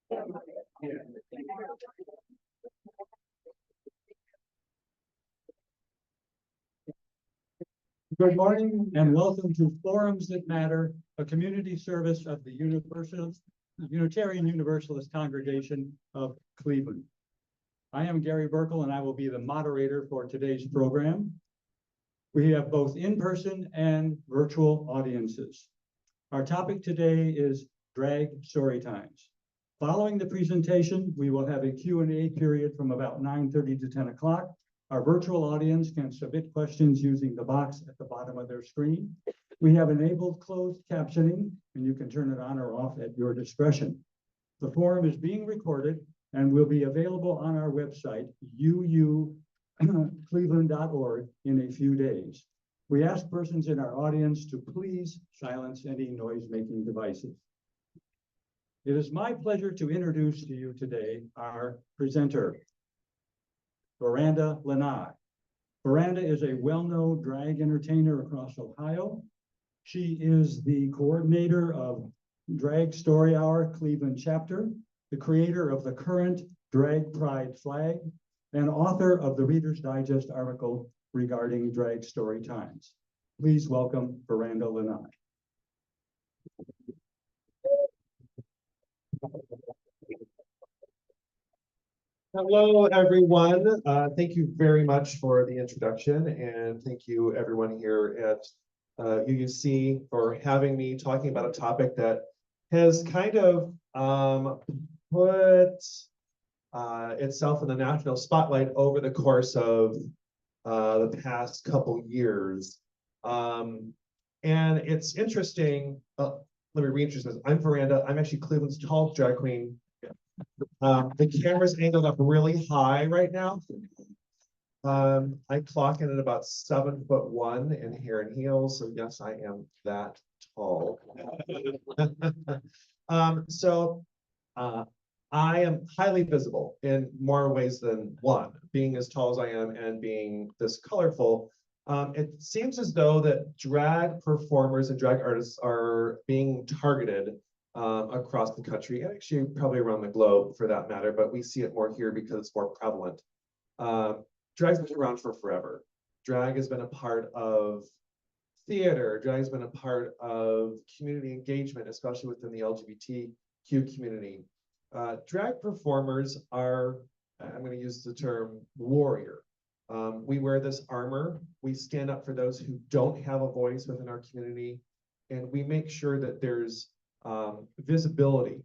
Good morning and welcome to Forums That Matter, a community service of the Unitarian Universalist Congregation of Cleveland. I am Gary Burkle and I will be the moderator for today's program. We have both in-person and virtual audiences. Our topic today is drag story times. Following the presentation, we will have a Q&A period from about 9:30 to 10 o'clock. Our virtual audience can submit questions using the box at the bottom of their screen. We have enabled closed captioning, and you can turn it on or off at your discretion. The forum is being recorded and will be available on our website, uucleveland.org, in a few days. We ask persons in our audience to please silence any noise-making devices. It is my pleasure to introduce to you today our presenter, Veranda Lanai. Veranda is a well-known drag entertainer across Ohio. She is the coordinator of Drag Story Hour Cleveland chapter, the creator of the current Drag Pride flag, and author of the Reader's Digest article regarding drag story times. Please welcome Veranda Lanai. Hello, everyone. Thank you very much for the introduction, and thank you everyone here at UUC for having me talking about a topic that has kind of put itself in the national spotlight over the course of the past couple years. And it's interesting. Let me reintroduce this. I'm Veranda. I'm actually Cleveland's tallest drag queen. The camera's angled up really high right now. I clock in at about 7'1" in hair and heels, so yes, I am that tall. I am highly visible in more ways than one, being as tall as I am and being this colorful. It seems as though that drag performers and drag artists are being targeted across the country, and actually probably around the globe for that matter, but we see it more here because it's more prevalent. Drag's been around for forever. Drag has been a part of theater. Drag has been a part of community engagement, especially within the LGBTQ community. Drag performers are, I'm going to use the term warrior. We wear this armor. We stand up for those who don't have a voice within our community, and we make sure that there's visibility.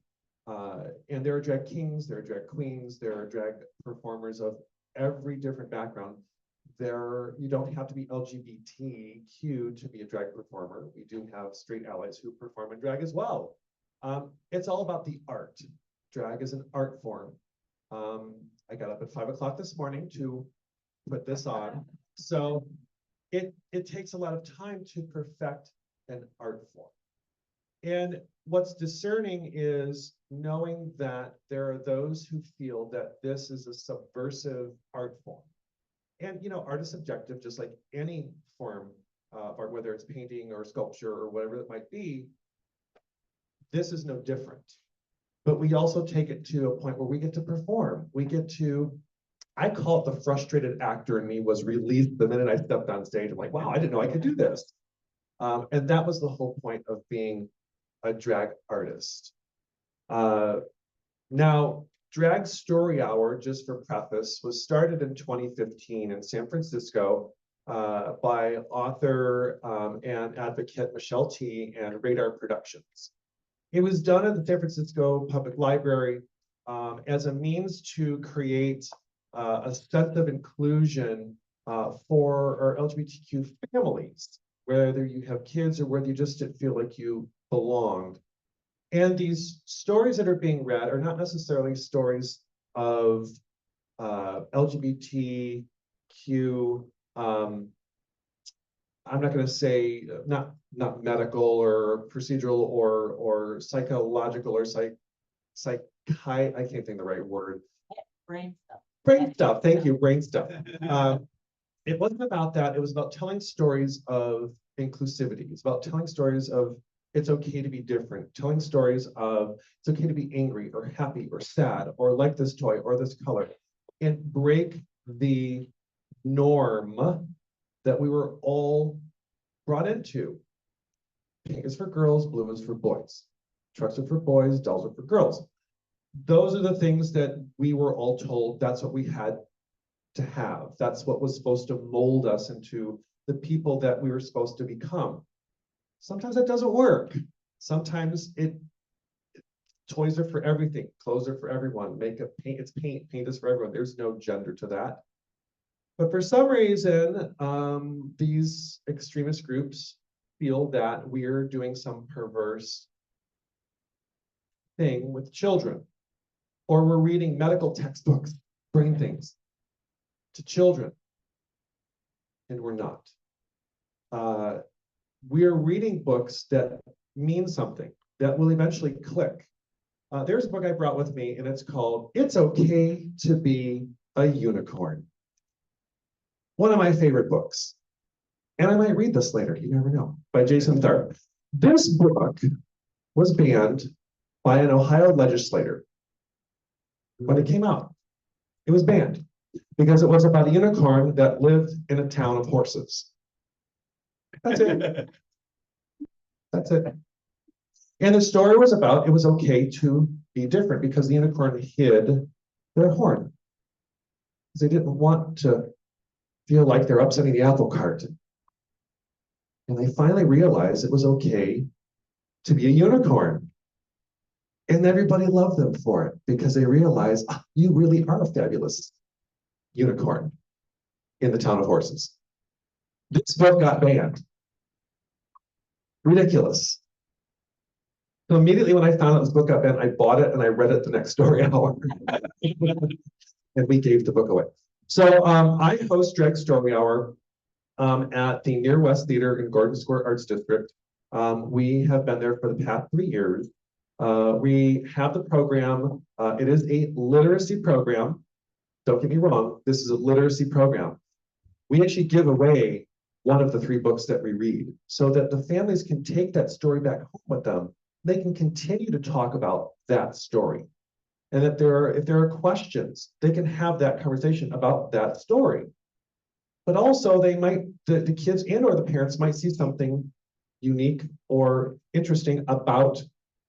And there are drag kings, there are drag queens, there are drag performers of every different background. You don't have to be LGBTQ to be a drag performer. We do have straight allies who perform in drag as well. It's all about the art. Drag is an art form. I got up at 5 o'clock this morning to put this on. So it takes a lot of time to perfect an art form. And what's discerning is knowing that there are those who feel that this is a subversive art form. And, you know, art is subjective, just like any form of art, whether it's painting or sculpture or whatever it might be. This is no different. But we also take it to a point where we get to perform. We get to, I call it the frustrated actor in me was released the minute I stepped on stage. I'm like, wow, I didn't know I could do this. And that was the whole point of being a drag artist. Now, Drag Story Hour, just for preface, was started in 2015 in San Francisco by author and advocate Michelle T. and Radar Productions. It was done at the San Francisco Public Library as a means to create a sense of inclusion for our LGBTQ families, whether you have kids or whether you just didn't feel like you belonged. And these stories that are being read are not necessarily stories of LGBTQ, I'm not going to say not medical or procedural or psychological or I can't think of the right word. Brain stuff. Brain stuff, thank you, brain stuff. It wasn't about that, it was about telling stories of inclusivity. It's about telling stories of it's okay to be different, telling stories of it's okay to be angry or happy or sad or like this toy or this color, and break the norm that we were all brought into. Pink is for girls, blue is for boys. Trucks are for boys, dolls are for girls. Those are the things that we were all told that's what we had to have. That's what was supposed to mold us into the people that we were supposed to become. Sometimes that doesn't work. Sometimes toys are for everything, clothes are for everyone, makeup, paint, paint is for everyone. There's no gender to that. But for some reason, these extremist groups feel that we're doing some perverse thing with children, or we're reading medical textbooks, brain things, to children, and we're not. We're reading books that mean something, that will eventually click. There's a book I brought with me, and it's called It's Okay to Be a Unicorn. One of my favorite books. And I might read this later, you never know, by Jason Tharp. This book was banned by an Ohio legislator when it came out. It was banned because it was about a unicorn that lived in a town of horses. That's it. That's it. And the story was about it was okay to be different because the unicorn hid their horn. Because they didn't want to feel like they're upsetting the apple cart. And they finally realized it was okay to be a unicorn. And everybody loved them for it because they realized, you really are a fabulous unicorn in the town of horses. This book got banned. Ridiculous. So immediately when I found out this book got banned, I bought it and I read it the next story hour. And we gave the book away. So I host Drag Story Hour at the Near West Theater in Gordon Square Arts District. We have been there for the past 3 years. We have the program. It is a literacy program. Don't get me wrong. This is a literacy program. We actually give away one of the 3 books that we read so that the families can take that story back home with them. They can continue to talk about that story. And if there are questions, they can have that conversation about that story. But also the kids and or the parents might see something unique or interesting about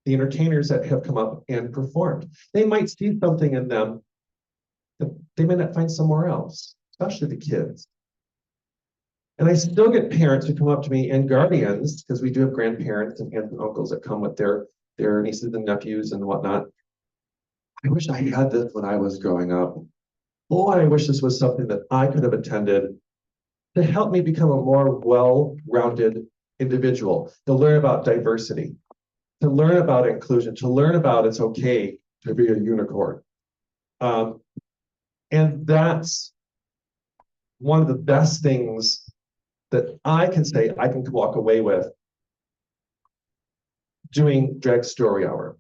the entertainers that have come up and performed. They might see something in them that they may not find somewhere else, especially the kids. And I still get parents who come up to me and guardians, because we do have grandparents and aunts and uncles that come with their nieces and nephews and whatnot. I wish I had this when I was growing up. Boy, I wish this was something that I could have attended to help me become a more well-rounded individual, to learn about diversity, to learn about inclusion, to learn about it's okay to be a unicorn. And that's one of the best things that I can say I can walk away with doing Drag Story Hour.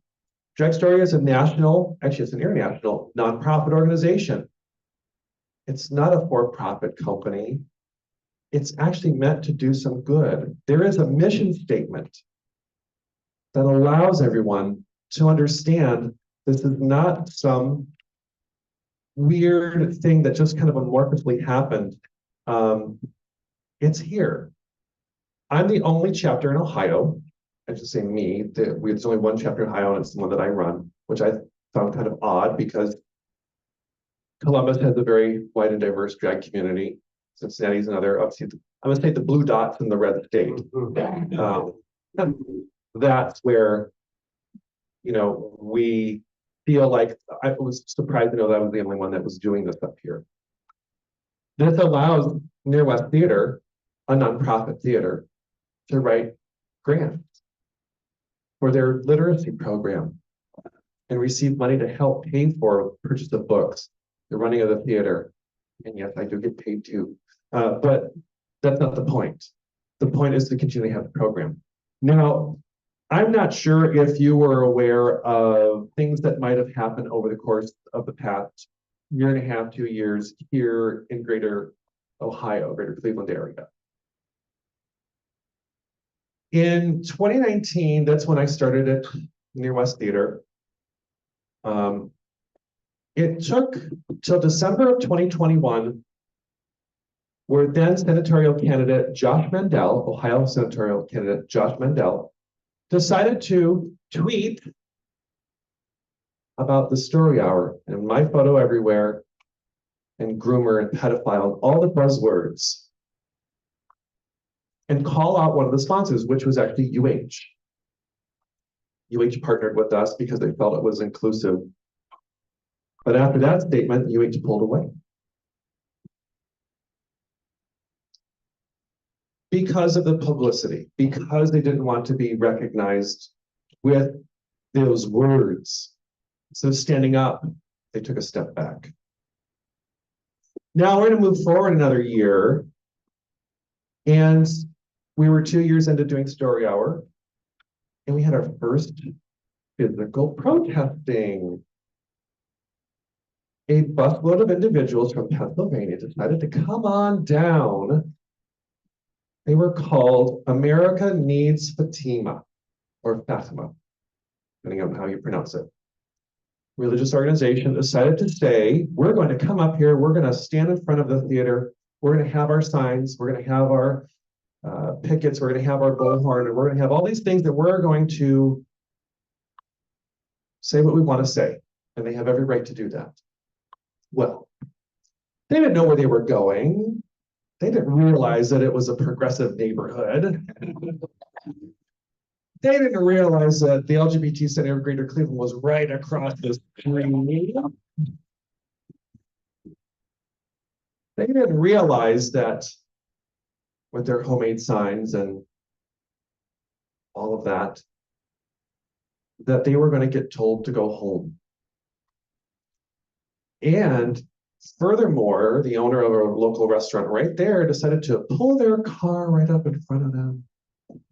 Drag Story is a national, actually it's an international nonprofit organization. It's not a for-profit company. It's actually meant to do some good. There is a mission statement that allows everyone to understand this is not some weird thing that just kind of amorphously happened. It's here. I'm the only chapter in Ohio. I should say me. There's only one chapter in Ohio, and it's the one that I run, which I found kind of odd because Columbus has a very wide and diverse drag community. Cincinnati's another. Obviously, I'm going to say the blue dots in the red state. That's where, we feel like I was surprised to know that I was the only one that was doing this up here. This allows Near West Theater, a nonprofit theater, to write grants for their literacy program and receive money to help pay for purchase of books, the running of the theater. And yes, I do get paid too. But that's not the point. The point is to continue to have the program. Now, I'm not sure if you were aware of things that might have happened over the course of the past 1.5 to 2 years here in Greater Ohio, Greater Cleveland area. In 2019, that's when I started at Near West Theater. It took till December of 2021, where then senatorial candidate Josh Mandel, Ohio senatorial candidate Josh Mandel, decided to tweet about the story hour and my photo everywhere and groomer and pedophile, all the buzzwords, and call out one of the sponsors, which was actually UH. UH partnered with us because they felt it was inclusive. But after that statement, UH pulled away. Because of the publicity, because they didn't want to be recognized with those words. So standing up, they took a step back. Now we're going to move forward another year. And we were 2 years into doing Story Hour. And we had our first physical protesting. A busload of individuals from Pennsylvania decided to come on down. They were called America Needs Fatima, or Fatima, depending on how you pronounce it. Religious organization decided to say, we're going to come up here, we're going to stand in front of the theater, we're going to have our signs, we're going to have our pickets, we're going to have our bullhorn, and we're going to have all these things that we're going to say what we want to say. And they have every right to do that. Well, they didn't know where they were going. They didn't realize that it was a progressive neighborhood. They didn't realize that the LGBT Center of Greater Cleveland was right across the street. They didn't realize that with their homemade signs and all of that, that they were going to get told to go home. And furthermore, the owner of a local restaurant right there decided to pull their car right up in front of them.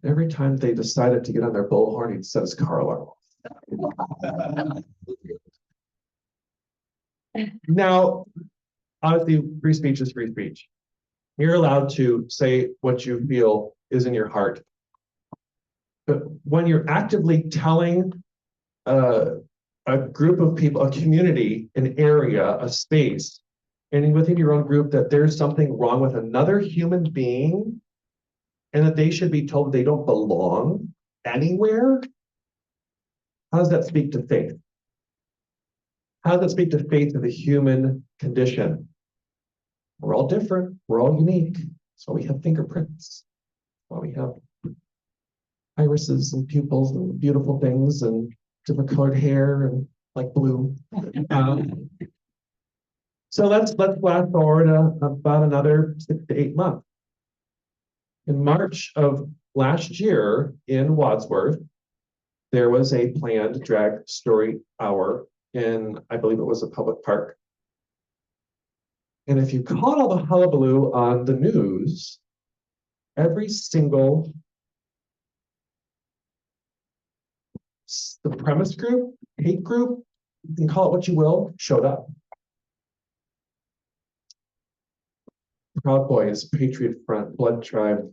Every time they decided to get on their bullhorn, he'd set his car alarm off. Now, obviously, free speech is free speech. You're allowed to say what you feel is in your heart. But when you're actively telling a group of people, a community, an area, a space, and within your own group that there's something wrong with another human being and that they should be told they don't belong anywhere, how does that speak to faith? How does that speak to faith of the human condition? We're all different. We're all unique. So we have fingerprints. Well, we have irises and pupils and beautiful things and different colored hair and like blue. So let's fast forward about another 6 to 8 months. In March of last year in Wadsworth, there was a planned drag story hour in, I believe it was a public park. And if you caught all the hullabaloo on the news, every single supremacist group, hate group, you can call it what you will, showed up. Proud Boys, Patriot Front, Blood Tribe,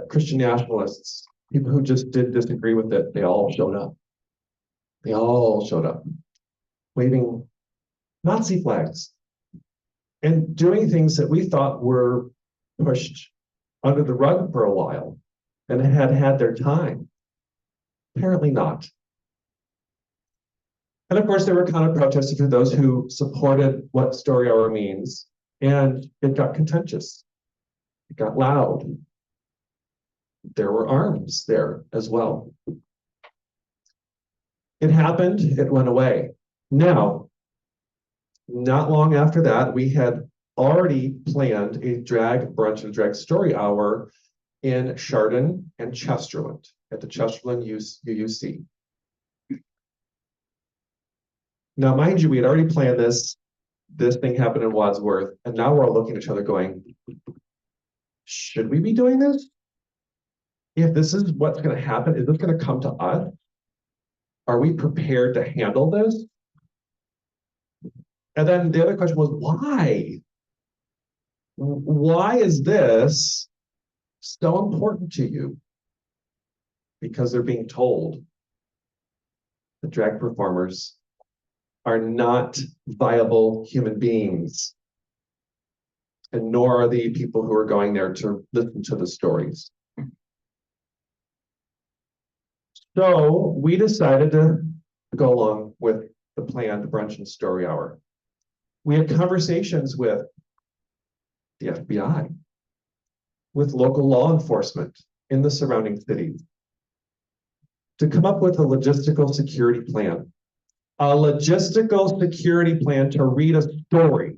Christian nationalists, people who just did disagree with it, they all showed up. They all showed up, waving Nazi flags and doing things that we thought were pushed under the rug for a while and had had their time. Apparently not. And of course, there were counter protesters for those who supported what Story Hour means, and it got contentious. It got loud. There were arms there as well. It happened, it went away. Now, not long after that, we had already planned a drag brunch and drag story hour in Chardon and Chesterland at the Chesterland UUC. Now, mind you, we had already planned this. This thing happened in Wadsworth, and now we're all looking at each other going, should we be doing this? If this is what's going to happen, is this going to come to us? Are we prepared to handle this? And then the other question was, why? Why is this so important to you because they're being told that drag performers are not viable human beings, and nor are the people who are going there to listen to the stories. So we decided to go along with the planned brunch and story hour. We had conversations with the FBI, with local law enforcement in the surrounding cities, to come up with a logistical security plan. A logistical security plan to read a story.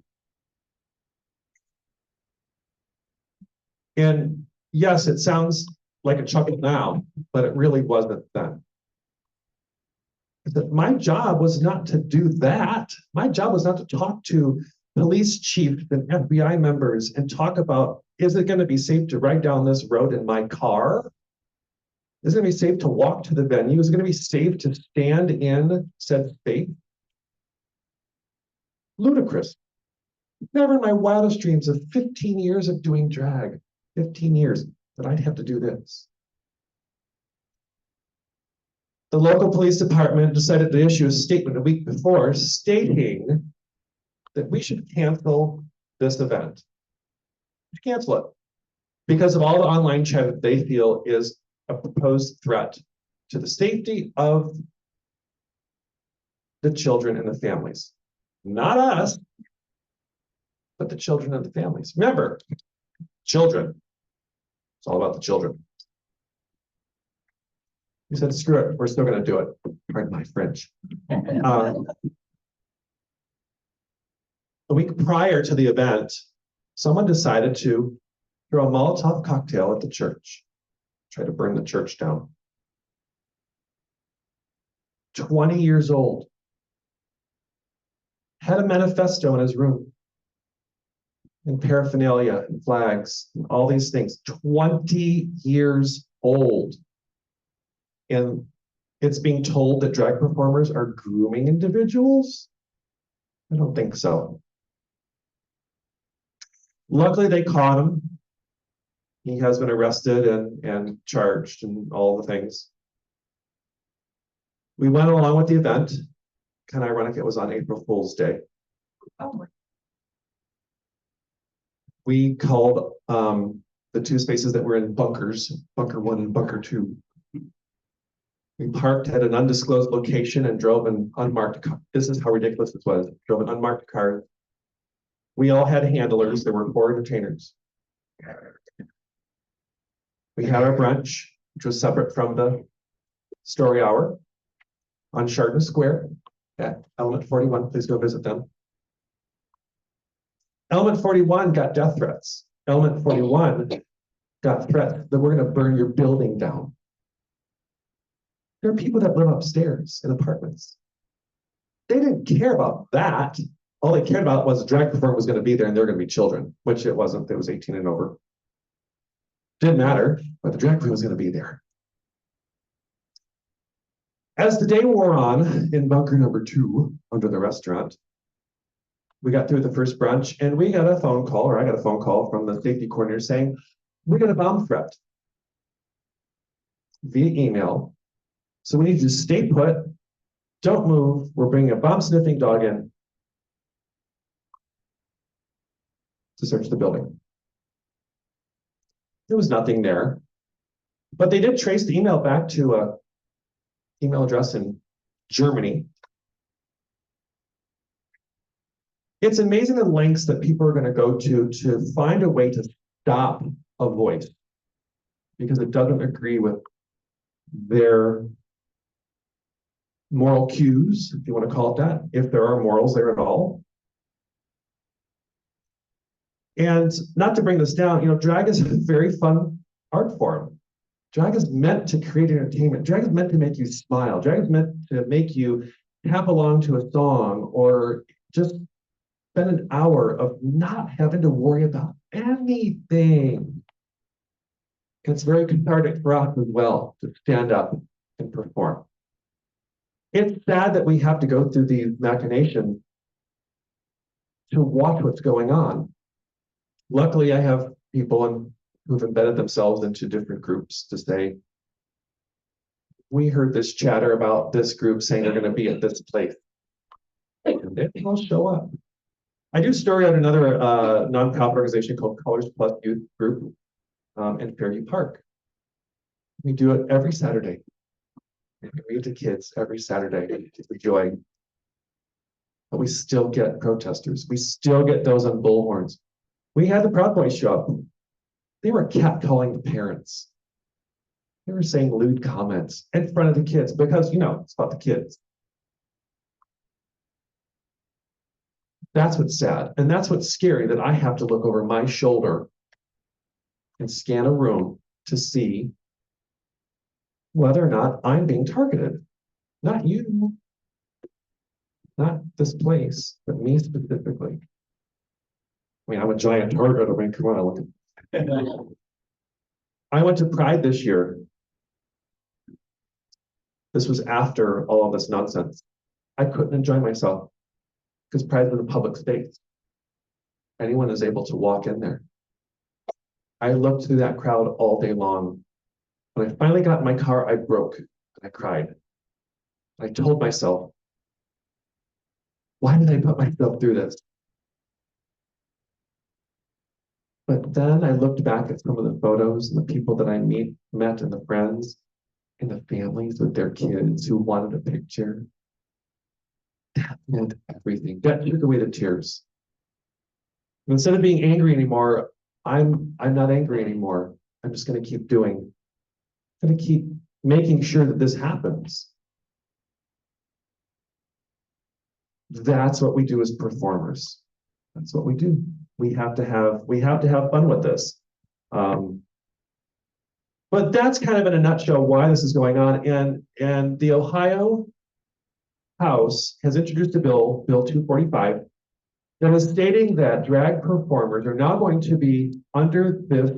And yes, it sounds like a chuckle now, but it really wasn't then. My job was not to do that. My job was not to talk to police chiefs and FBI members and talk about, is it going to be safe to ride down this road in my car? Is it going to be safe to walk to the venue? Is it going to be safe to stand in said space? Ludicrous. Never in my wildest dreams of 15 years of doing drag, 15 years, that I'd have to do this. The local police department decided to issue a statement a week before stating that we should cancel this event. Cancel it because of all the online chat that they feel is a proposed threat to the safety of the children and the families. Not us, but the children and the families. Remember, children. It's all about the children. We said, screw it, we're still going to do it. Pardon my French. A week prior to the event, someone decided to throw a Molotov cocktail at the church, try to burn the church down. 20 years old, had a manifesto in his room, and paraphernalia and flags and all these things. 20 years old. And it's being told that drag performers are grooming individuals? I don't think so. Luckily, they caught him. He has been arrested and charged and all the things. We went along with the event. Kind of ironic it was on April Fool's Day. Oh. We called the two spaces that were in bunkers, Bunker 1 and Bunker 2. We parked at an undisclosed location and drove an unmarked car. This is how ridiculous this was. Drove an unmarked car. We all had handlers. There were 4 entertainers. We had our brunch, which was separate from the story hour on Chardon Square at Element 41. Please go visit them. Element 41 got death threats. Element 41 got threats that we're going to burn your building down. There are people that live upstairs in apartments. They didn't care about that. All they cared about was the drag performer was going to be there and they're going to be children, which it wasn't. It was 18 and over. Didn't matter, but the drag queen was going to be there. As the day wore on in bunker number 2 under the restaurant, we got through the first brunch and we got a phone call, or I got a phone call from the safety coordinator saying, we got a bomb threat via email. So we need you to stay put, don't move. We're bringing a bomb sniffing dog in to search the building. There was nothing there, but they did trace the email back to a email address in Germany. It's amazing the lengths that people are going to go to find a way to stop a voice because it doesn't agree with their moral cues, if you want to call it that, if there are morals there at all. And not to bring this down, drag is a very fun art form. Drag is meant to create entertainment. Drag is meant to make you smile. Drag is meant to make you tap along to a song or just spend an hour of not having to worry about anything. It's very cathartic for us as well to stand up and perform. It's sad that we have to go through these machinations to watch what's going on. Luckily, I have people in who've embedded themselves into different groups to say, we heard this chatter about this group saying they're going to be at this place. And they all show up. I do story at another nonprofit organization called Colors Plus Youth Group in Fairview Park. We do it every Saturday. We read to kids every Saturday. It's a joy. But we still get protesters. We still get those on bullhorns. We had the Proud Boys show up. They were catcalling the parents. They were saying lewd comments in front of the kids because, you know, it's about the kids. That's what's sad. And that's what's scary, that I have to look over my shoulder and scan a room to see whether or not I'm being targeted. Not you, not this place, but me specifically. I mean, I'm a giant target. I mean, come on, look at I went to Pride this year. This was after all of this nonsense. I couldn't enjoy myself because Pride is a public space. Anyone is able to walk in there. I looked through that crowd all day long. When I finally got in my car, I broke and I cried. I told myself, why did I put myself through this? But then I looked back at some of the photos and the people that I met and the friends and the families with their kids who wanted a picture. That meant everything. That took away the tears. And instead of being angry anymore, I'm not angry anymore. I'm just going to keep doing. I'm going to keep making sure that this happens. That's what we do as performers. That's what we do. We have to have fun with this. But that's kind of in a nutshell why this is going on. And the Ohio House has introduced a bill, Bill 245, that is stating that drag performers are now going to be under this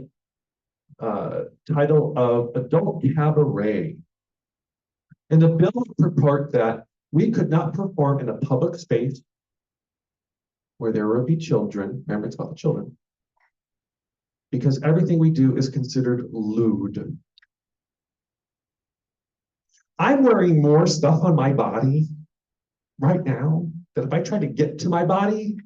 title of adult cabaret. And the bill purport that we could not perform in a public space where there would be children. Remember, it's about the children. Because everything we do is considered lewd. I'm wearing more stuff on my body right now that if I try to get to my body,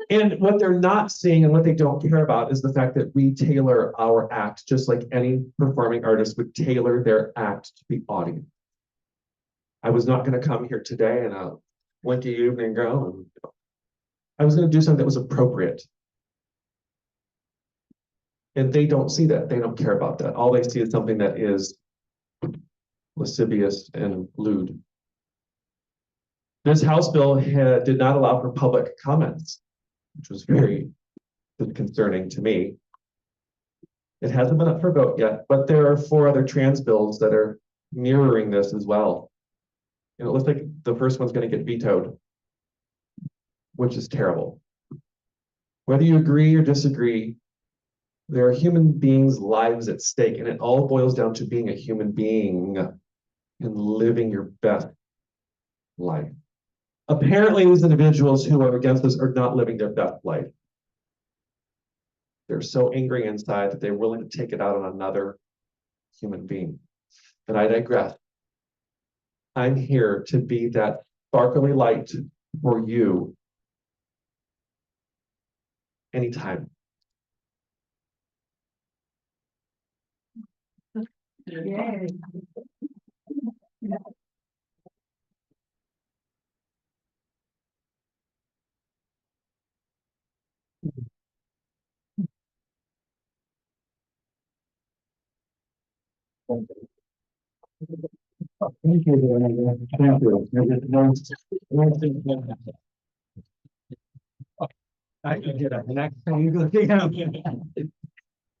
and what they're not seeing and what they don't care about is the fact that we tailor our act just like any performing artist would tailor their act to the audience. I was not going to come here today in a winky evening gown. I was going to do something that was appropriate. And they don't see that. They don't care about that. All they see is something that is lascivious and lewd. This House bill did not allow for public comments, which was very concerning to me. It hasn't been up for vote yet, but there are 4 other trans bills that are mirroring this as well. And it looks like the first one's going to get vetoed, which is terrible. Whether you agree or disagree, there are human beings' lives at stake, and it all boils down to being a human being and living your best life. Apparently, these individuals who are against this are not living their best life. They're so angry inside that they're willing to take it out on another human being. And I digress. I'm here to be that sparkly light for you anytime. Yay. Thank you. Thank you. I can get up. Next time you go.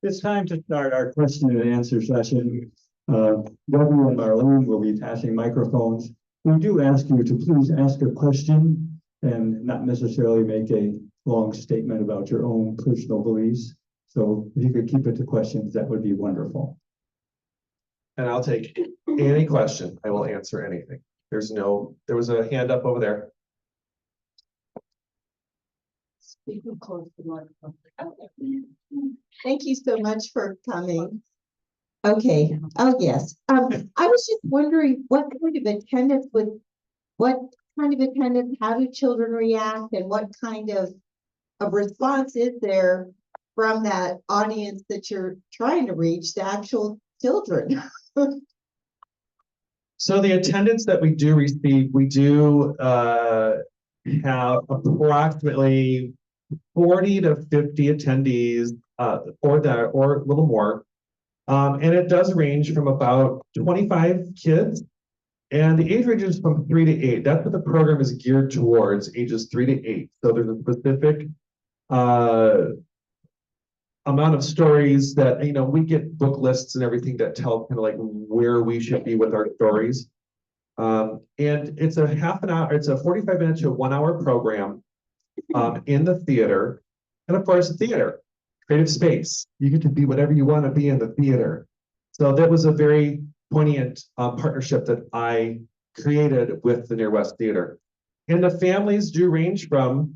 It's time to start our question and answer session. Debbie and Marlene will be passing microphones. We do ask you to please ask a question and not necessarily make a long statement about your own personal beliefs. So if you could keep it to questions, that would be wonderful. And I'll take any question. I will answer anything. There was a hand up over there. Speaking close to the microphone. Thank you so much for coming. Okay, oh, yes. I was just wondering what kind of attendance how do children react, and what kind of response is there from that audience that you're trying to reach, the actual children? So the attendance that we do receive, we do have approximately 40 to 50 attendees, or a little more. And it does range from about 25 kids, and the age range is from 3 to 8. That's what the program is geared towards, ages 3 to 8. So there's a specific amount of stories that, we get book lists and everything that tell kind of like where we should be with our stories. And it's a half an hour, it's a 45 minute to 1 hour program in the theater. And of course, theater, creative space. You get to be whatever you want to be in the theater. So that was a very poignant partnership that I created with the Near West Theater. And the families do range from,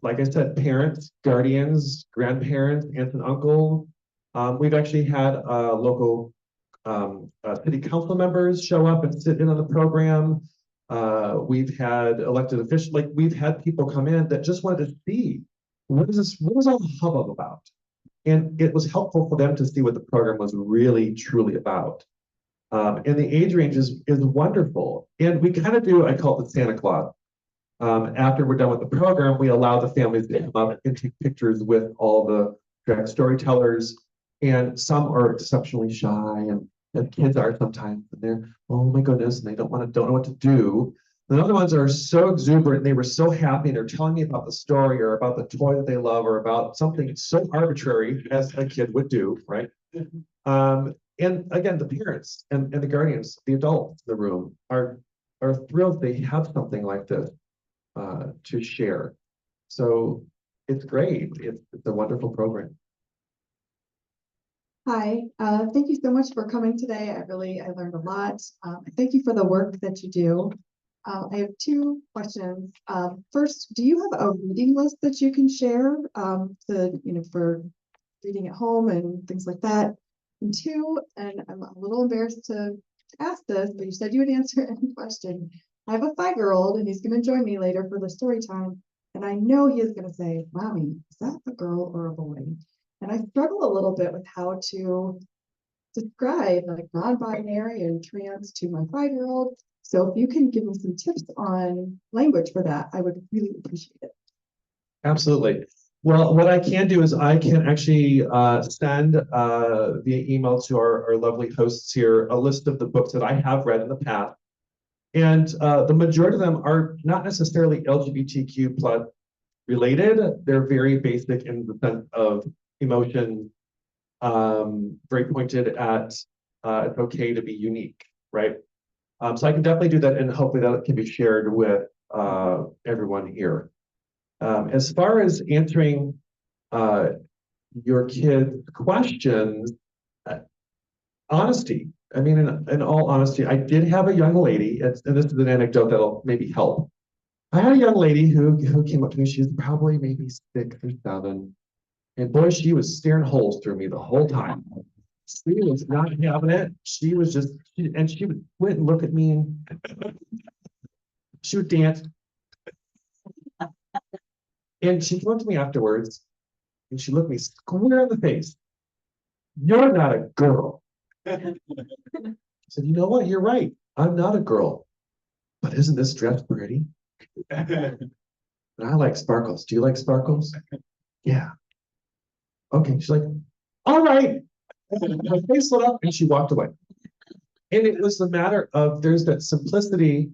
like I said, parents, guardians, grandparents, aunts and uncles. We've actually had local city council members show up and sit in on the program. We've had elected officials, like we've had people come in that just wanted to see what is all the hubbub about? And it was helpful for them to see what the program was really, truly about. And the age range is wonderful. And we kind of do, I call it the Santa Claus. After we're done with the program, we allow the families to come up and take pictures with all the drag storytellers. And some are exceptionally shy, and kids are sometimes, and they're, oh my goodness, and they don't know what to do. The other ones are so exuberant, and they were so happy, and they're telling me about the story or about the toy that they love or about something so arbitrary as a kid would do, right? And again, the parents and the guardians, the adults in the room are thrilled they have something like this to share. So it's great. It's a wonderful program. Hi, thank you so much for coming today. I learned a lot. Thank you for the work that you do. I have two questions. First, do you have a reading list that you can share for reading at home and things like that? And two, and I'm a little embarrassed to ask this, but you said you would answer any question. I have a 5-year-old, and he's going to join me later for the story time. And I know he is going to say, Mommy, is that a girl or a boy? And I struggle a little bit with how to describe like non-binary and trans to my 5-year-old. So if you can give me some tips on language for that, I would really appreciate it. Absolutely. Well, what I can do is I can actually send via email to our lovely hosts here a list of the books that I have read in the past. And the majority of them are not necessarily LGBTQ plus related. They're very basic in the sense of emotion, very pointed at it's okay to be unique, right? So I can definitely do that, and hopefully that can be shared with everyone here. As far as answering your kids' questions, honesty. I mean, in all honesty, I did have a young lady, and this is an anecdote that'll maybe help. I had a young lady who came up to me. She was probably maybe 6 or 7. And boy, she was staring holes through me the whole time. She was not having it. She was just, she would went and look at me, and she would dance. And she came up to me afterwards, and she looked me square in the face. You're not a girl. I said, you know what? You're right. I'm not a girl. But isn't this dress pretty? And I like sparkles. Do you like sparkles? Yeah. Okay. She's like, all right. Her face lit up, and she walked away. And it was a matter of there's that simplicity.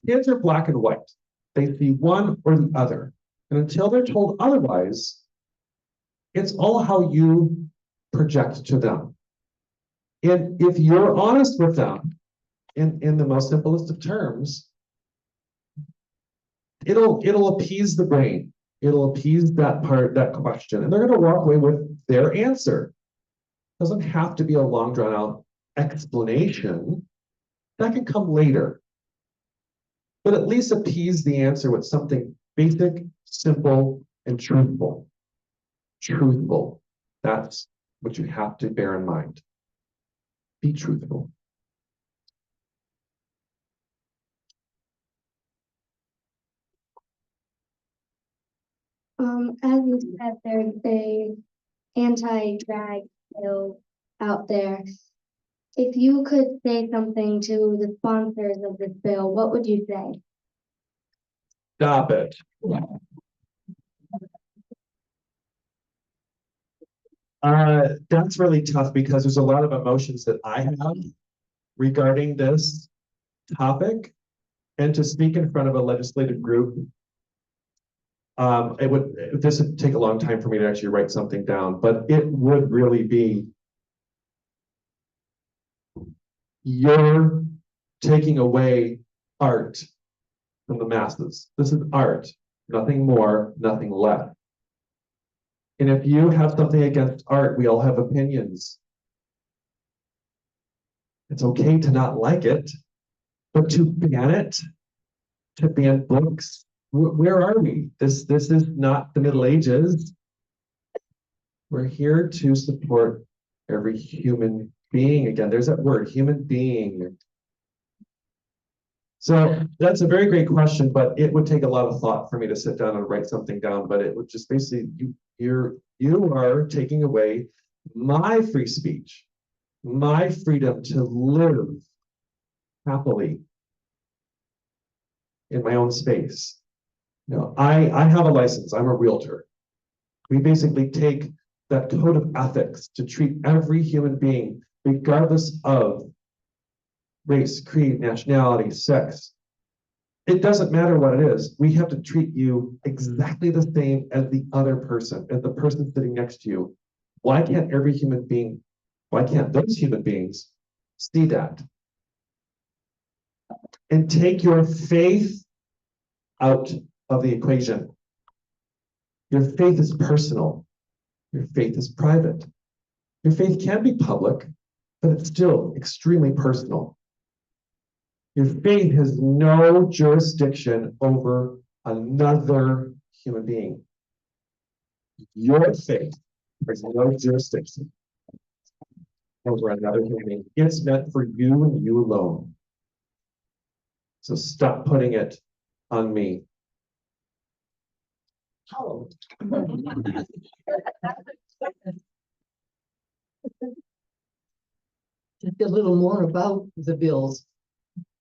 Kids are black and white. They see one or the other. And until they're told otherwise, it's all how you project to them. And if you're honest with them in the most simplest of terms, it'll appease the brain. It'll appease that question. And they're going to walk away with their answer. It doesn't have to be a long drawn out explanation. That can come later. but at least appease the answer with something basic, simple, and truthful. Truthful. That's what you have to bear in mind. Be truthful. As you said, there's a anti-drag bill out there. If you could say something to the sponsors of this bill, what would you say? Stop it. That's really tough because there's a lot of emotions that I have regarding this topic. And to speak in front of a legislative group, this would take a long time for me to actually write something down, but it would really be, you're taking away art from the masses. This is art, nothing more, nothing less. And if you have something against art, we all have opinions. It's okay to not like it, but to ban it, to ban books, where are we? This is not the Middle Ages. We're here to support every human being. Again, there's that word, human being. So that's a very great question, but it would take a lot of thought for me to sit down and write something down. But it would just basically, you are taking away my free speech, my freedom to live happily in my own space. You know, I have a license. I'm a realtor. We basically take that code of ethics to treat every human being, regardless of race, creed, nationality, sex. It doesn't matter what it is. We have to treat you exactly the same as the other person, as the person sitting next to you. Why can't every human being, why can't those human beings see that? And take your faith out of the equation. Your faith is personal. Your faith is private. Your faith can be public, but it's still extremely personal. Your faith has no jurisdiction over another human being. Your faith has no jurisdiction over another human being. It's meant for you and you alone. So stop putting it on me. Just a little more about the bills.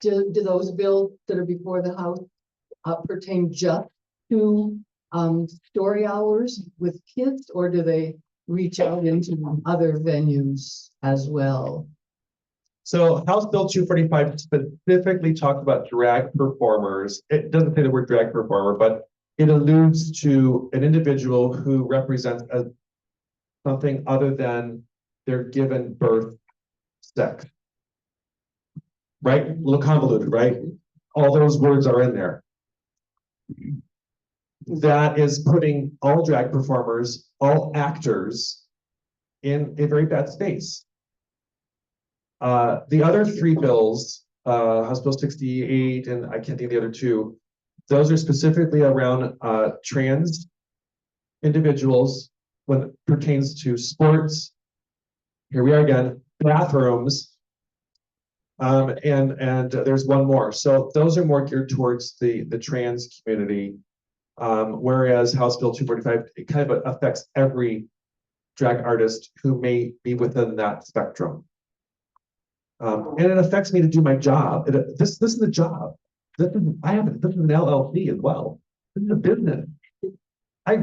Do those bills that are before the House pertain just to story hours with kids, or do they reach out into other venues as well? So House Bill 245 specifically talks about drag performers. It doesn't say the word drag performer, but it alludes to an individual who represents something other than their given birth sex. Right? A little convoluted, right? All those words are in there. That is putting all drag performers, all actors in a very bad space. The other three bills, House Bill 68, and I can't think of the other two, those are specifically around trans individuals when it pertains to sports. Here we are again, bathrooms, and there's one more. So those are more geared towards the trans community, whereas House Bill 245, it kind of affects every drag artist who may be within that spectrum. And it affects me to do my job. This is a job. This is an LLC as well. This is a business. I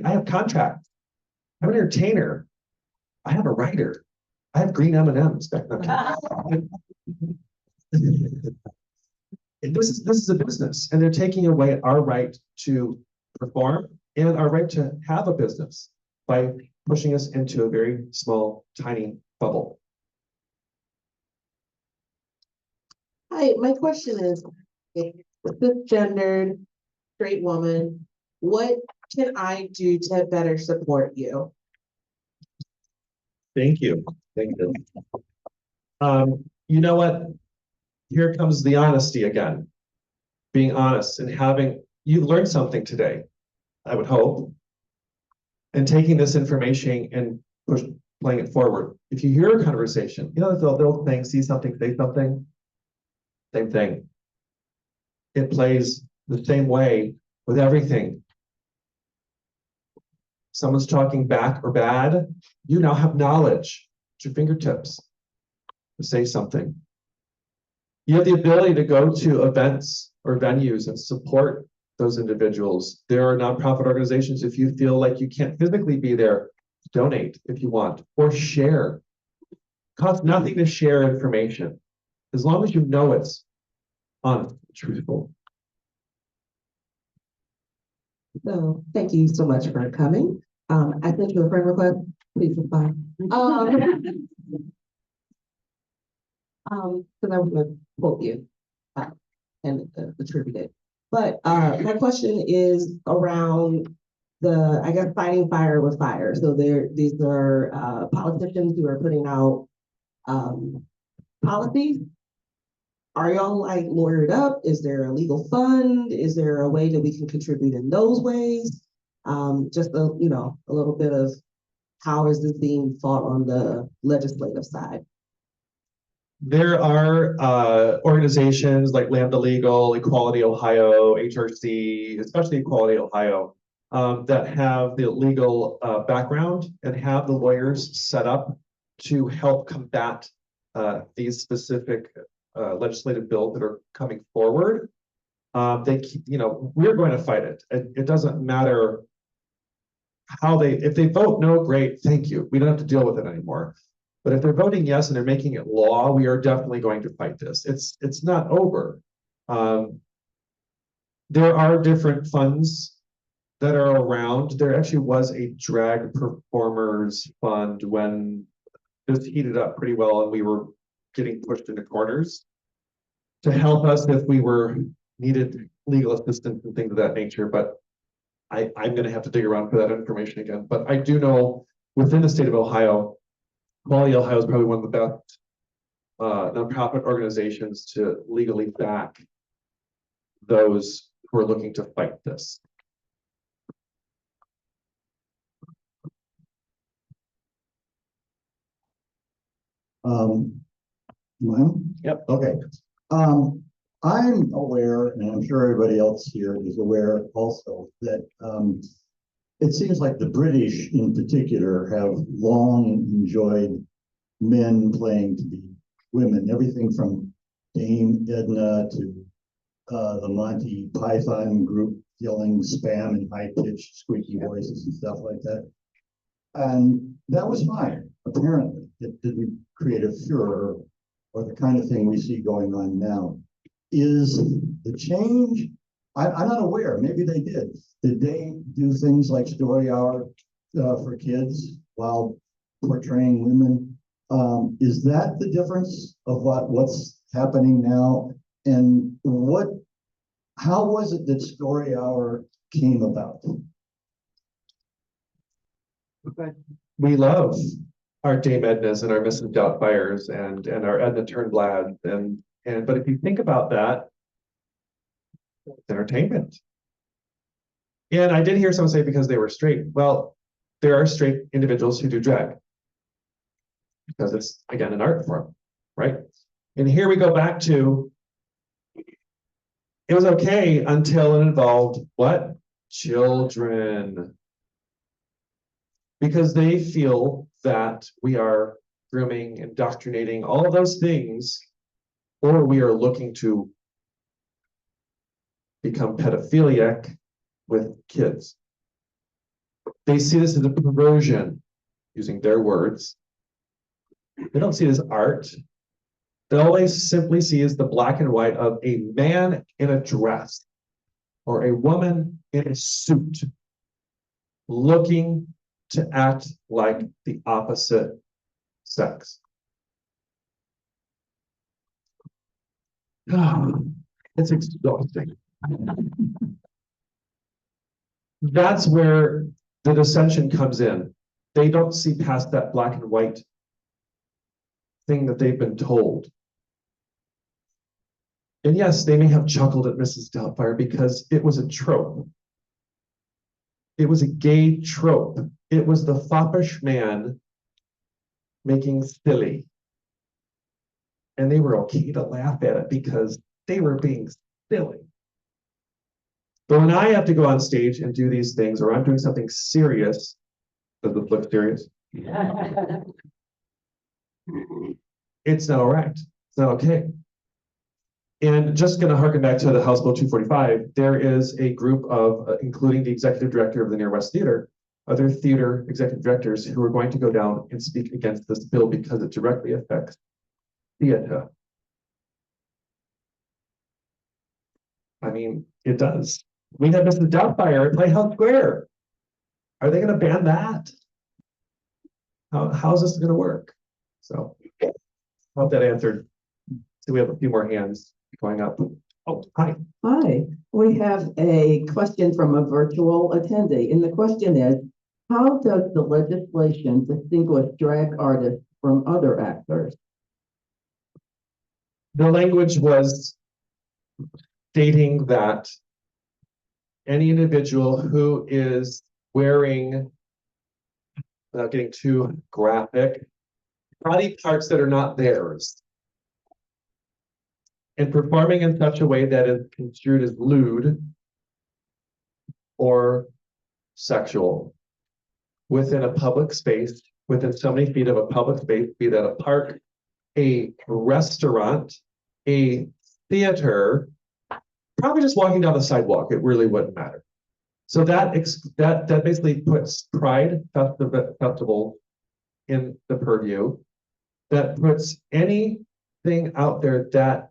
have contracts. I'm an entertainer. I have a writer. I have green M&Ms back then. This is a business, and they're taking away our right to perform and our right to have a business by pushing us into a very small, tiny bubble. Hi, my question is, cisgendered, straight woman, what can I do to better support you? Thank you. Thank you. You know what? Here comes the honesty again. being honest and you learned something today, I would hope. And taking this information and playing it forward. If you hear a conversation, the old thing, see something, say something, same thing. It plays the same way with everything. Someone's talking back or bad, you now have knowledge at your fingertips to say something. You have the ability to go to events or venues and support those individuals. There are nonprofit organizations, if you feel like you can't physically be there, donate if you want, or share. Costs nothing to share information, as long as you know it's honest, truthful. So thank you so much for coming. I sent you a friend request, please reply. Because I was gonna quote you and attribute it. But my question is around I guess, fighting fire with fire. So these are politicians who are putting out policies. Are y'all like lawyered up? Is there a legal fund? Is there a way that we can contribute in those ways? Just a little bit of how is this being fought on the legislative side? There are organizations like Lambda Legal, Equality Ohio, HRC, especially Equality Ohio, that have the legal background and have the lawyers set up to help combat these specific legislative bills that are coming forward. We're going to fight it. It doesn't matter if they vote no, great, thank you. We don't have to deal with it anymore. But if they're voting yes and they're making it law, we are definitely going to fight this. It's not over. There are different funds that are around. There actually was a drag performers fund when it was heated up pretty well and we were getting pushed into corners to help us if we needed legal assistance and things of that nature. But I'm going to have to dig around for that information again. But I do know within the state of Ohio, Quality Ohio is probably one of the best nonprofit organizations to legally back those who are looking to fight this. Well, Yep. okay. I'm aware, and I'm sure everybody else here is aware also, that it seems like the British in particular have long enjoyed men playing to be women, everything from Dame Edna to the Monty Python group yelling spam in high-pitched squeaky voices and stuff like that. And that was fine, apparently. It didn't create a furor or the kind of thing we see going on now. Is the change, I'm not aware, maybe they did. Did they do things like story hour for kids while portraying women? Is that the difference of what's happening now? And how was it that story hour came about? We love our Dame Ednas and our Mrs. Doubtfires and our Edna Turnblad but if you think about that, it's entertainment. And I did hear someone say because they were straight. Well, there are straight individuals who do drag because it's again an art form, right? And here we go back to it was okay until it involved what? Children. Because they feel that we are grooming, indoctrinating, all of those things, or we are looking to become pedophiliac with kids. They see this as a perversion, using their words. They don't see it as art. All they simply see is the black and white of a man in a dress or a woman in a suit looking to act like the opposite sex. It's exhausting. That's where the dissension comes in. They don't see past that black and white thing that they've been told. And yes, they may have chuckled at Mrs. Doubtfire because it was a trope. It was a gay trope. It was the foppish man making silly. And they were okay to laugh at it because they were being silly. But when I have to go on stage and do these things, or I'm doing something serious, does it look serious? It's not all right. It's not okay. And just going to harken back to the House Bill 245, there is a group of, including the executive director of the Near West Theater, other theater executive directors who are going to go down and speak against this bill because it directly affects theater. I mean, it does. We have Mrs. Doubtfire at Playhouse Square. Are they going to ban that? How's this going to work? So, I hope that answered. So we have a few more hands going up. Oh, hi. Hi, we have a question from a virtual attendee, and the question is, how does the legislation distinguish drag artists from other actors? The language was stating that any individual who is wearing, without getting too graphic, body parts that are not theirs, and performing in such a way that is construed as lewd or sexual within a public space, within so many feet of a public space, be that a park, a restaurant, a theater, probably just walking down the sidewalk, it really wouldn't matter. So that basically puts Pride Festival in the purview. That puts anything out there that,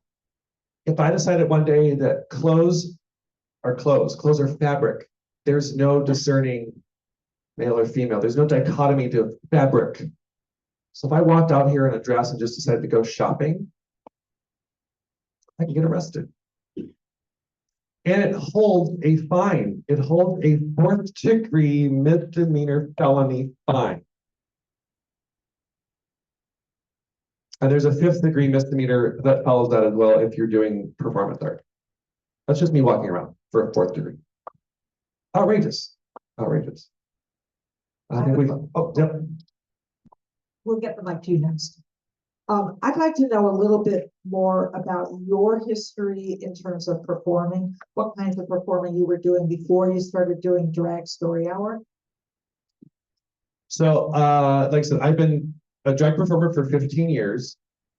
if I decided one day that clothes are fabric, there's no discerning male or female. There's no dichotomy to fabric. So if I walked out here in a dress and just decided to go shopping, I can get arrested. And it holds a fine. It holds a 4th degree misdemeanor felony fine. And there's a 5th degree misdemeanor that follows that as well if you're doing performance art. That's just me walking around for a 4th degree. Outrageous. Outrageous. I think yep. We'll get the mic to you next. I'd like to know a little bit more about your history in terms of performing, what kinds of performing you were doing before you started doing drag story hour. So, like I said, I've been a drag performer for 15 years.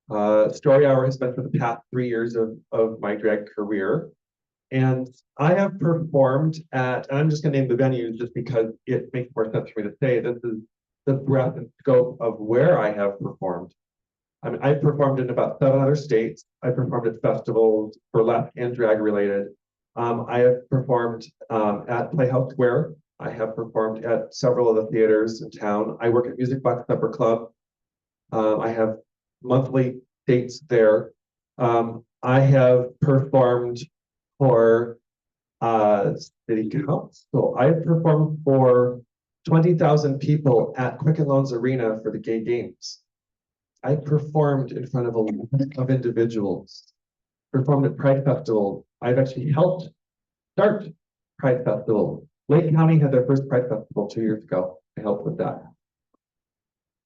Story hour has been for the past 3 years of my drag career. And I have performed at, and I'm just gonna name the venues just because it makes more sense for me to say, this is the breadth and scope of where I have performed. I mean, I've performed in about 7 other states. I performed at festivals, burlesque and drag related. I have performed at Playhouse Square. I have performed at several of the theaters in town. I work at Music Box Supper Club. I have monthly dates there. I have performed for City Council. I have performed for 20,000 people at Quicken Loans Arena for the Gay Games. I performed in front of a lot of individuals, performed at Pride Festival. I've actually helped start Pride Festival. Lake County had their first Pride Festival 2 years ago. I helped with that.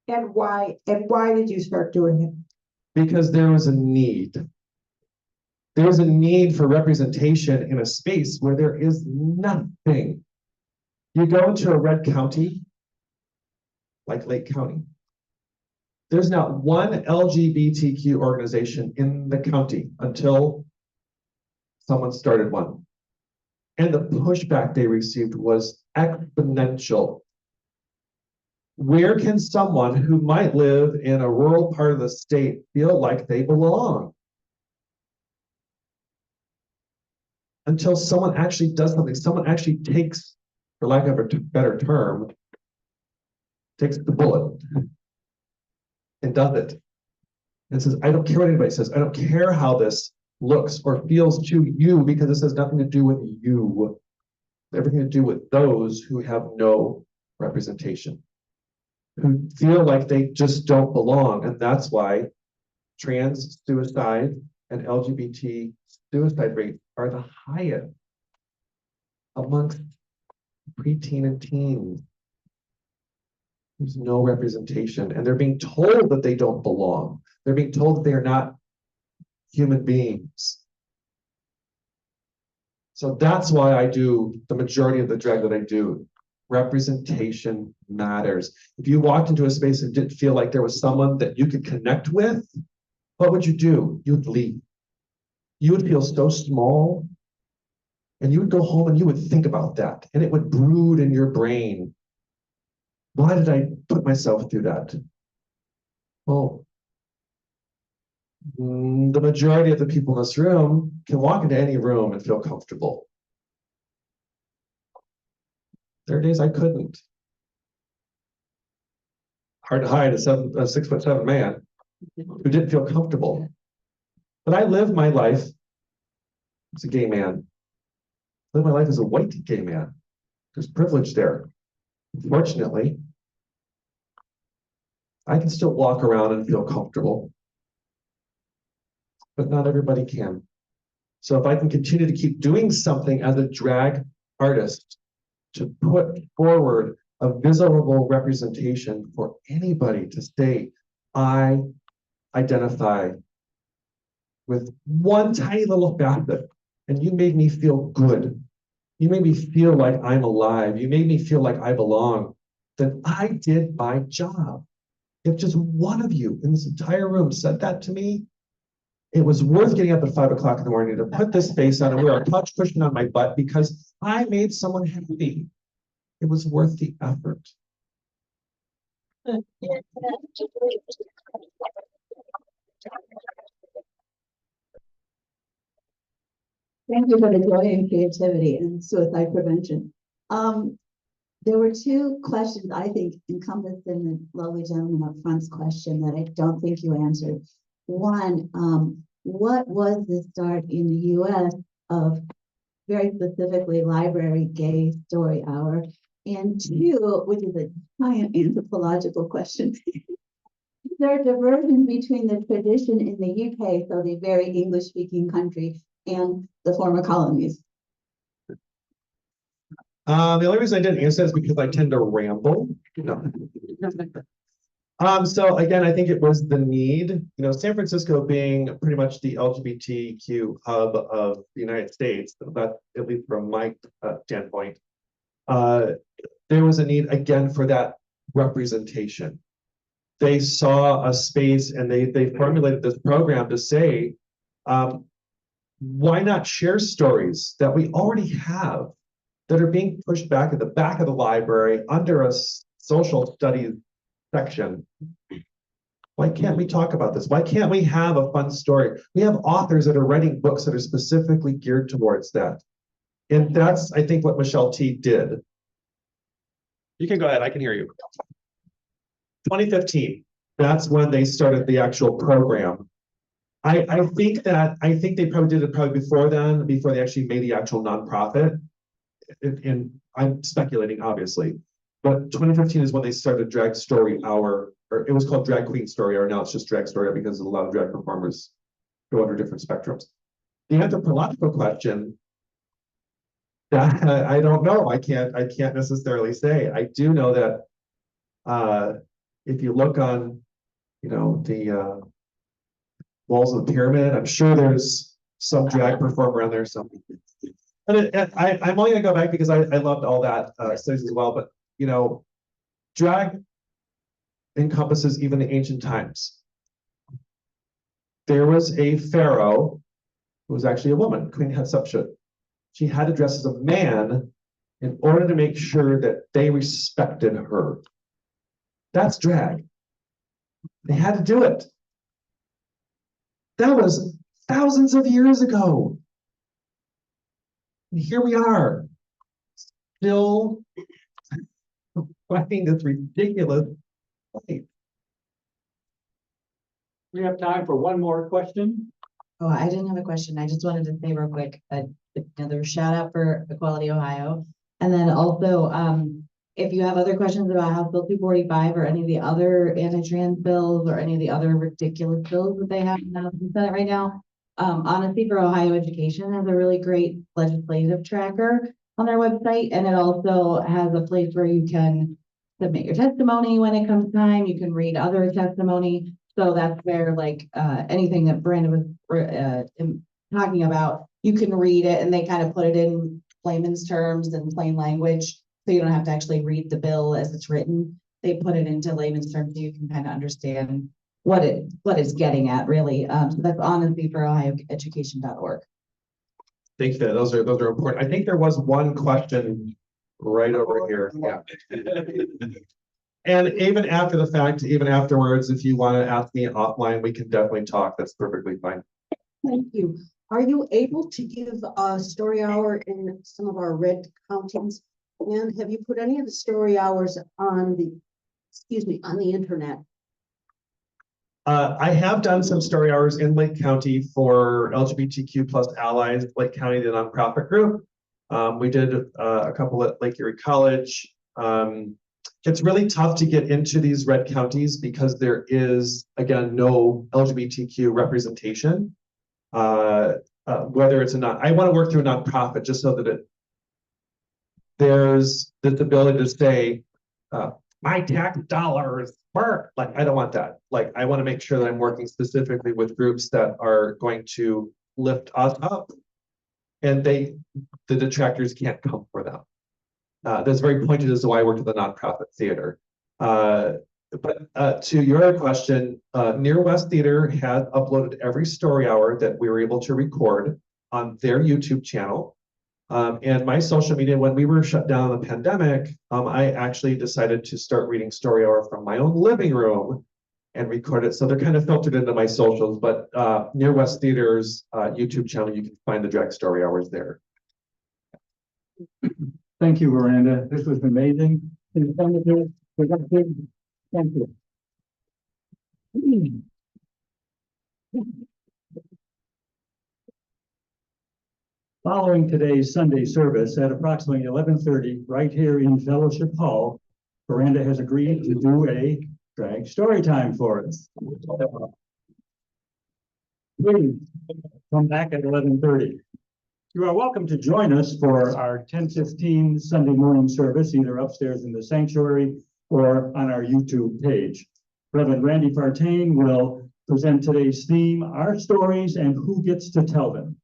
And why did you start doing it? Because there was a need. There was a need for representation in a space where there is nothing. You go into a red county, like Lake County, there's not one LGBTQ organization in the county until someone started one. And the pushback they received was exponential. Where can someone who might live in a rural part of the state feel like they belong? Until someone actually does something, someone actually takes, for lack of a better term, takes the bullet and does it. And says, I don't care what anybody says. I don't care how this looks or feels to you because this has nothing to do with you. Everything to do with those who have no representation, who feel like they just don't belong. And that's why trans suicide and LGBT suicide rates are the highest amongst preteen and teens. There's no representation, and they're being told that they don't belong. They're being told that they are not human beings. So that's why I do the majority of the drag that I do. Representation matters. If you walked into a space and didn't feel like there was someone that you could connect with, what would you do? You would leave. You would feel so small, and you would go home and you would think about that, and it would brood in your brain. Why did I put myself through that? Well, the majority of the people in this room can walk into any room and feel comfortable. There are days I couldn't. Hard to hide a 6'7" man who didn't feel comfortable. But I live my life as a gay man. I live my life as a white gay man. There's privilege there. Unfortunately, I can still walk around and feel comfortable, but not everybody can. So if I can continue to keep doing something as a drag artist to put forward a visible representation for anybody to say, I identify with one tiny little facet, and you made me feel good. You made me feel like I'm alive. You made me feel like I belong. Then I did my job. If just one of you in this entire room said that to me, it was worth getting up at 5 o'clock in the morning to put this face on and wear a couch cushion on my butt because I made someone happy. It was worth the effort. Thank you for the joy and creativity and suicide prevention. There were two questions I think encompassed in the lovely gentleman up front's question that I don't think you answered. One, what was the start in the US of very specifically library gay story hour? And two, which is a giant anthropological question, is there a diversion between the tradition in the UK, so the very English-speaking country, and the former colonies? The only reason I didn't answer is because I tend to ramble. No. So again, I think it was the need, San Francisco being pretty much the LGBTQ hub of the United States, that at least from my standpoint, there was a need again for that representation. They saw a space and they formulated this program to say, why not share stories that we already have that are being pushed back at the back of the library under a social studies section? Why can't we talk about this? Why can't we have a fun story? We have authors that are writing books that are specifically geared towards that. And that's, I think, what Michelle T did. You can go ahead, I can hear you. 2015, that's when they started the actual program. I think they probably did it before then, before they actually made the actual nonprofit. And I'm speculating, obviously, but 2015 is when they started Drag Story Hour, or it was called Drag Queen Story Hour. Now it's just Drag Story Hour because a lot of drag performers go under different spectrums. The anthropological question, that I don't know. I can't necessarily say. I do know that if you look on, the walls of the pyramid, I'm sure there's some drag performer on there. But I'm only gonna go back because I loved all that studies as well. But drag encompasses even the ancient times. There was a pharaoh who was actually a woman, Queen Hatshepsut. She had to dress as a man in order to make sure that they respected her. That's drag. They had to do it. That was thousands of years ago. And here we are, still fighting this ridiculous fight. We have time for one more question. Oh, I didn't have a question. I just wanted to say real quick, another shout out for Equality Ohio. And then also, if you have other questions about House Bill 245 or any of the other anti-trans bills or any of the other ridiculous bills that they have in the Senate right now, Honesty for Ohio Education has a really great legislative tracker on their website, and it also has a place where you can submit your testimony when it comes time. You can read other testimony. So that's where like anything that Brandon was talking about, you can read it, and they kind of put it in layman's terms and plain language. So you don't have to actually read the bill as it's written. They put it into layman's terms so you can kind of understand what it's getting at, really. So that's honesty for ohioeducation.org. Thank you. Those are important. I think there was one question right over here. Yeah. And even after the fact, even afterwards, if you want to ask me offline, we can definitely talk. That's perfectly fine. Thank you. Are you able to give a story hour in some of our red counties? And have you put any of the story hours on the internet? I have done some story hours in Lake County for LGBTQ plus allies, Lake County, the nonprofit group. We did a couple at Lake Erie College. It's really tough to get into these red counties because there is, again, no LGBTQ representation. Whether it's I want to work through a nonprofit just so that there's this ability to say, my tax dollars work. Like, I don't want that. Like, I want to make sure that I'm working specifically with groups that are going to lift us up, and the detractors can't come for them. That's very pointed as to why I worked at the nonprofit theater. But to your question, Near West Theater has uploaded every story hour that we were able to record on their YouTube channel. And my social media, when we were shut down in the pandemic, I actually decided to start reading story hour from my own living room and record it. So they're kind of filtered into my socials, but Near West Theater's YouTube channel, you can find the drag story hours there. Thank you, Miranda. This was amazing. Informative, productive. Thank you. Following today's Sunday service at approximately 11:30, right here in Fellowship Hall, Miranda has agreed to do a drag story time for us. Please come back at 11:30. You are welcome to join us for our 10:15 Sunday morning service, either upstairs in the sanctuary or on our YouTube page. Reverend Randy Partain will present today's theme, Our Stories and Who Gets to Tell Them.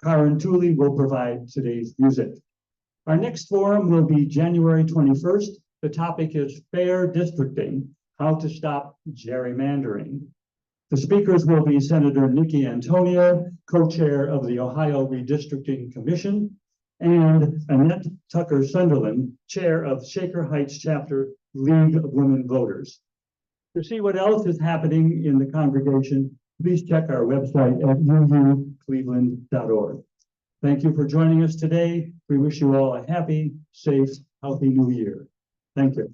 Karen Tooley will provide today's music. Our next forum will be January 21st. The topic is Fair Districting, How to Stop Gerrymandering. The speakers will be Senator Nikki Antonio, co-chair of the Ohio Redistricting Commission, and Annette Tucker Sunderland, chair of Shaker Heights Chapter League of Women Voters. To see what else is happening in the congregation, please check our website at uucleveland.org. Thank you for joining us today. We wish you all a happy, safe, healthy new year. Thank you.